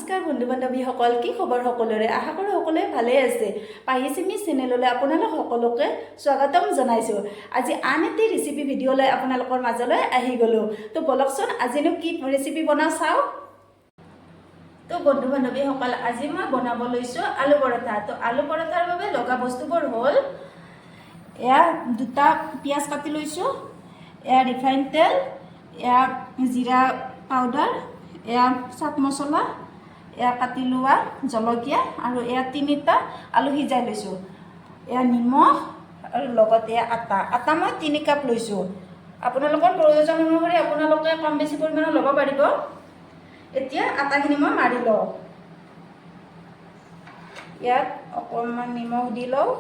নমস্কাৰ বন্ধু বান্ধৱীসকল, কি খবৰ সকলোৰে? আশা কৰোঁ সকলোৱে ভালে আছে। পাহিচিমি চেনেললৈ আপোনালোক সকলোকে স্বাগতম জনাইছোঁ। আজি আন এটি ৰেচিপি ভিডিঅ' লৈ আপোনালোকৰ মাজলৈ আহি গ'লোঁ। তো বলকচোন আজিনো কি ৰেচিপি বনাওঁ চাওঁ। তো বন্ধু বান্ধৱীসকল, আজি মই বনাব লৈছোঁ আলু পৰঠা। তো আলু পৰঠাৰ বাবে লগা বস্তুবোৰ হ'ল এয়া দুটা পিঁয়াজ কাটি লৈছোঁ, এয়া ৰিফাইন তেল, এয়া জিৰা পাউডাৰ, এয়া চাট মছলা, এয়া কাটি লোৱা জলকীয়া আৰু এয়া 3টা আলু সিজাই লৈছোঁ, এয়া নিমখ আৰু লগতে আটা মই 3 কাপ লৈছোঁ। আপোনালোকৰ প্ৰয়োজন অনুসৰি আপোনালোকে কম বেছি পৰিমাণৰ ল'ব পাৰিব। এতিয়া আটাখিনি মই মাৰি লওঁ। ইয়াত অকণমান নিমখ দি লওঁ,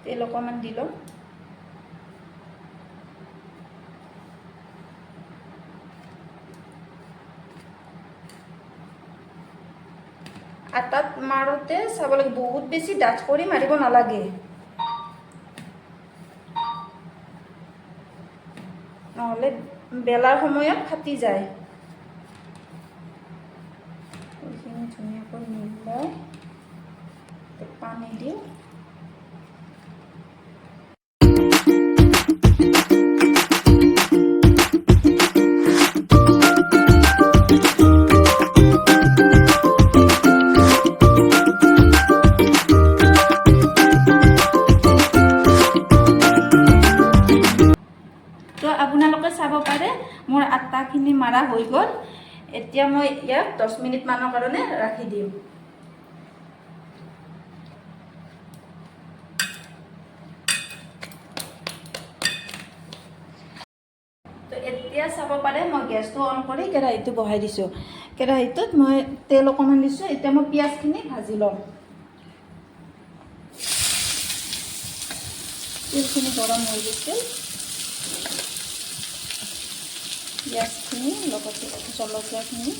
তেল অকণমান দি লওঁ, আটাত মাৰোঁতে চাব লাগে বহুত বেছি ডাঠ কৰি মাৰিব নালাগে, নহ'লে বেলাৰ সময়ত ফাটি যায়। এইখিনি ধুনীয়াকৈ মিলাই পানী দিওঁ। আপোনালোকে চাব পাৰে মোৰ আটাখিনি মাৰা হৈ গ'ল। এতিয়া মই ইয়াক 10 মিনিট মানৰ কাৰণে ৰাখি দিম। তো এতিয়া চাব পাৰে মই গেছটো অন কৰি কেৰাহীটো বহাই দিছোঁ। কেৰাহীটোত মই তেল অকণমান দিছোঁ। এতিয়া মই পিঁয়াজখিনি ভাজি ল'ম। তেলখিনি গৰম হৈ গৈছে। পিঁয়াজখিনি লগতে জলকীয়াখিনি,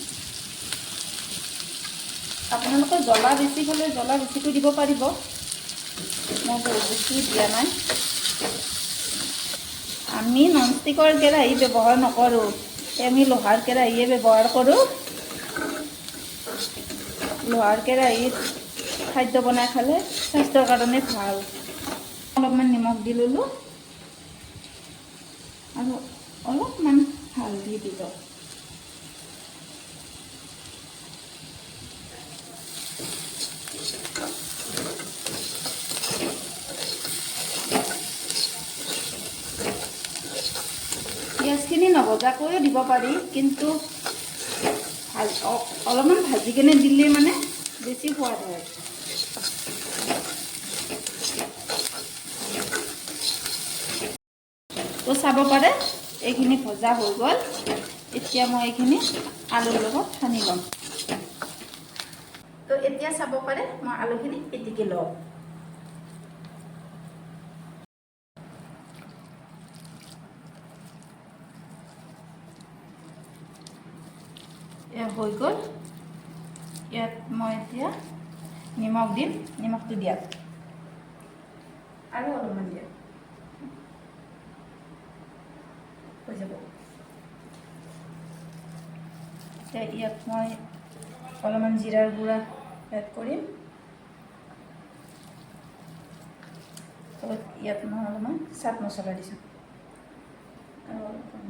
আপোনালোকে জ্বলা বেছি হ'লে জ্বলা বেছিকৈ দিব পাৰিব, মই বহুত বেছি দিয়া নাই। আমি ননষ্টিকৰ কেৰাহী ব্যৱহাৰ নকৰোঁ, আমি লোহাৰ কেৰাহীয়ে ব্যৱহাৰ কৰোঁ। লোহাৰ কেৰাহীত খাদ্য বনাই খালে স্বাস্থ্যৰ কাৰণে ভাল। অলপমান নিমখ দি ল'লোঁ আৰু অলপমান হালধি দিলোঁ। পিঁয়াজখিনি নভজাকৈও দিব পাৰি, কিন্তু অলপমান ভাজি কেনে দিলে মানে বেছি সোৱাদ হয়। তো চাব পাৰে এইখিনি ভজা হৈ গ'ল। এতিয়া মই এইখিনি আলুৰ লগত সানি ল'ম। তো এতিয়া চাব পাৰে মই আলুখিনি পিটিকি লওঁ। এয়া হৈ গ'ল। ইয়াত মই এতিয়া নিমখ দিম, নিমখটো দিয়া আৰু অলপমান দিয়া হৈ যাব। এতিয়া ইয়াত মই অলপমান জিৰাৰ গুড়া এড কৰিম। ইয়াত মই অলপমান চাট মছলা দিছোঁ আৰু অলপমান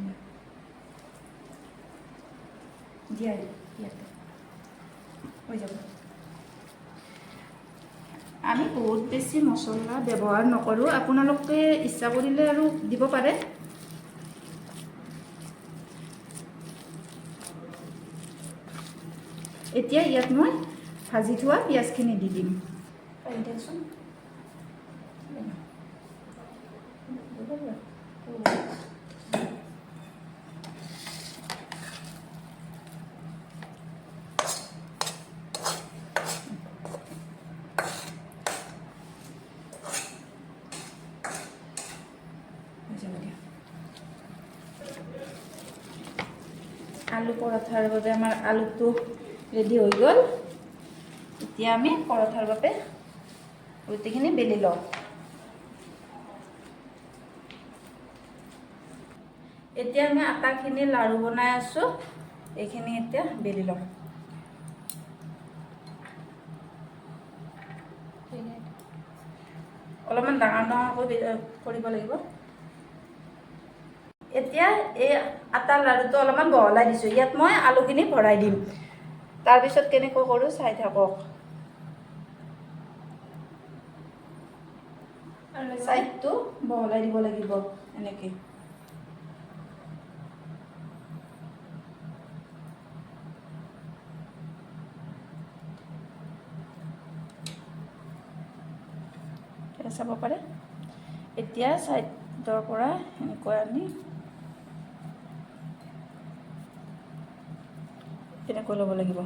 দিয়া ইয়াতে হৈ যাব। আমি বহুত বেছি মছলা ব্যৱহাৰ নকৰোঁ, আপোনালোকে ইচ্ছা কৰিলে আৰু দিব পাৰে। এতিয়া ইয়াত মই ভাজি থোৱা পিঁয়াজখিনি দি দিম। দিয়কচোন আলু পৰঠাৰ বাবে আমাৰ আলুটো ৰেডি হৈ গ'ল। এতিয়া আমি পৰঠাৰ বাবে গোটেইখিনি বেলি লওঁ এতিয়া আমি আটাখিনি লাড়ু বনাই আছোঁ এইখিনি এতিয়া বেলি লওঁ অলপমান ডাঙৰ ডাঙৰকৈ কৰিব লাগিব এতিয়া এই আটাৰ লাড়ুটো অলপমান বহলাই দিছোঁ ইয়াত মই আলুখিনি ভৰাই দিম তাৰপিছত কেনেকৈ কৰোঁ চাই থাকক চাইডটো বহলাই দিব লাগিব এনেকৈ চাব পাৰে এতিয়া চাইডৰ পৰা এনেকৈ আনি এনেকৈ ল'ব লাগিব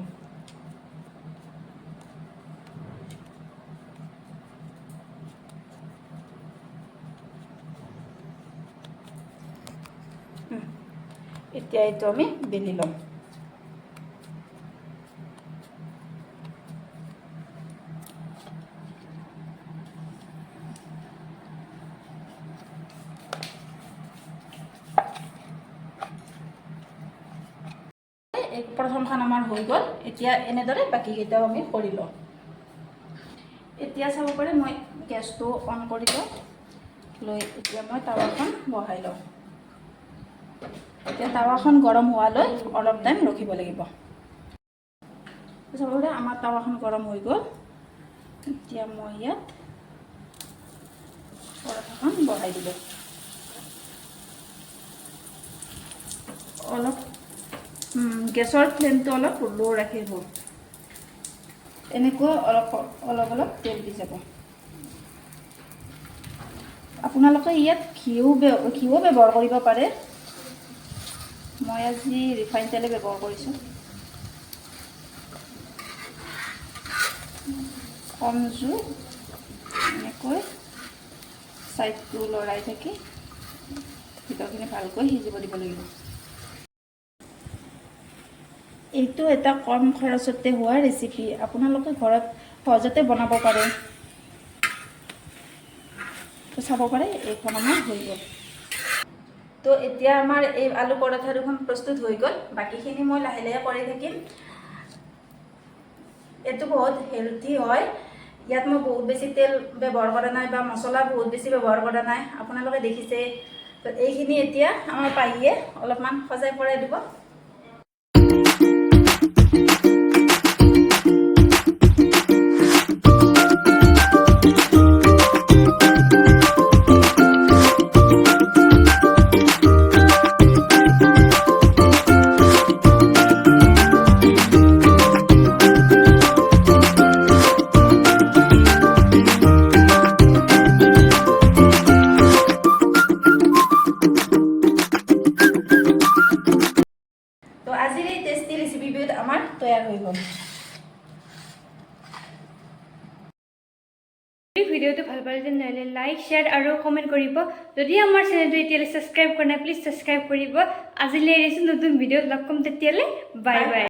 এতিয়া এইটো আমি বেলি ল'ম প্ৰথমখন আমাৰ হৈ গ'ল এতিয়া এনেদৰে বাকীকেইটাও আমি কৰি লওঁ এতিয়া চাব পাৰে মই গেছটো অন কৰি লওঁ লৈ এতিয়া মই টাৱাখন বহাই লওঁ এতিয়া টাৱাখন গৰম হোৱালৈ অলপ টাইম ৰখিব লাগিব চাব পাৰে আমাৰ টাৱাখন গৰম হৈ গ'ল এতিয়া মই ইয়াত পৰঠাখন বহাই দিলোঁ অলপ গেছৰ ফ্লেমটো অলপ ল' ৰাখিব এনেকৈ অলপ অলপ তেল দি যাব আপোনালোকে ইয়াত ঘিউ ব্যৱহাৰ কৰিব পাৰে মই আজি ৰিফাইন তেলে ব্যৱহাৰ কৰিছোঁ কম জুই এনেকৈ চাইডটো লৰাই থাকি ভিতৰখিনি ভালকৈ সিজিব দিব লাগিব এইটো এটা কম খৰচতে হোৱা ৰেচিপি আপোনালোকে ঘৰত সহজতে বনাব পাৰে তো চাব পাৰে এইখন আমাৰ হৈ গ'ল তো এতিয়া আমাৰ এই আলু পৰঠা দুখন প্ৰস্তুত হৈ গ'ল বাকীখিনি মই লাহে লাহে কৰি থাকিম এইটো বহুত হেলথি হয় ইয়াত মই বহুত বেছি তেল ব্যৱহাৰ কৰা নাই বা মছলা বহুত বেছি ব্যৱহাৰ কৰা নাই আপোনালোকে দেখিছে তো এইখিনি এতিয়া আমাৰ পাহিয়ে অলপমান সজাই পৰাই দিব আজিৰ এই টেষ্টি ৰেচিপিবিধ আমাৰ তৈয়াৰ হৈ গ'ল ভিডিওটো ভাল পালে তেনেহ'লে লাইক শ্বেয়াৰ আৰু কমেণ্ট কৰিব যদি আমাৰ চেনেলটো এতিয়ালৈ ছাবস্ক্ৰাইব কৰা নাই প্লিজ ছাবস্ক্ৰাইব কৰিব আজিলৈ এৰিছোঁ নতুন ভিডিঅ'ত লগ পাম তেতিয়ালৈ বাই বাই